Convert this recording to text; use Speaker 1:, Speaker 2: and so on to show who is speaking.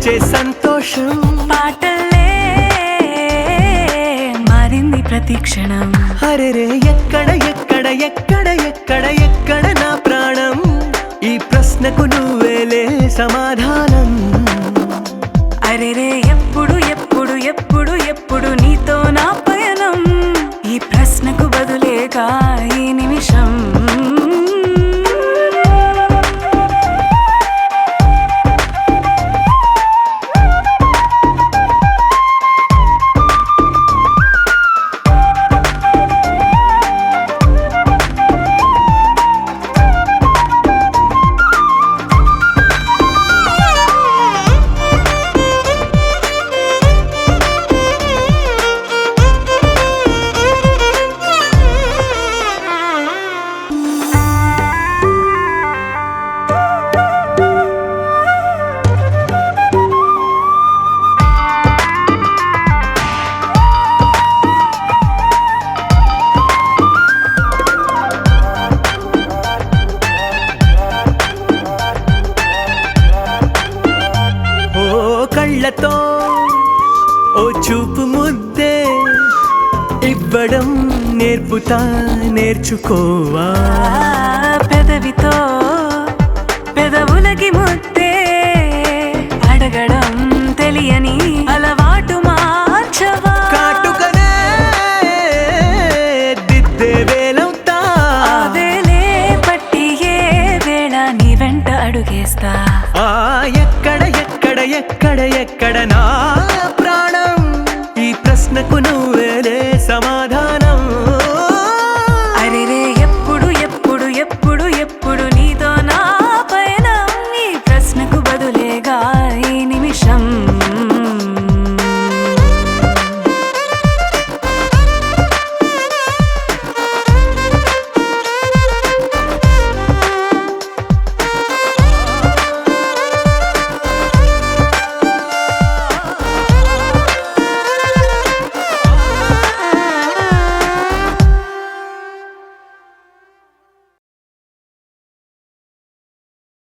Speaker 1: వచ్చే సంతోషం
Speaker 2: పాటలే మారింది ప్రతి క్షణం.
Speaker 1: అరెరే ఎక్కడ ఎక్కడ ఎక్కడ ఎక్కడ ఎక్కడ నా ప్రాణం, ఈ ప్రశ్నకు నువ్వేలే సమాధానం.
Speaker 2: అరెరే ఎప్పుడు ఎప్పుడు ఎప్పుడు ఎప్పుడు నీతో నా పయనం, ఈ ప్రశ్నకు బదులేగా ఈ నిమిషం.
Speaker 1: కళ్ళతో ఓ చూపు ముద్దే ఇవ్వడం నేర్పుతా, నేర్చుకోవా.
Speaker 2: పెదవితో పెదవులకి ముద్దే అడగడం తెలియని అలవాటు మార్చవా.
Speaker 1: కాటుకనే దిద్దే వేలవుతా,
Speaker 2: వేలే పట్టి ఏ వేళ నీ వెంట అడుగేస్తా.
Speaker 1: ఎక్కడ ఎక్కడ ఎక్కడ ఎక్కడ నా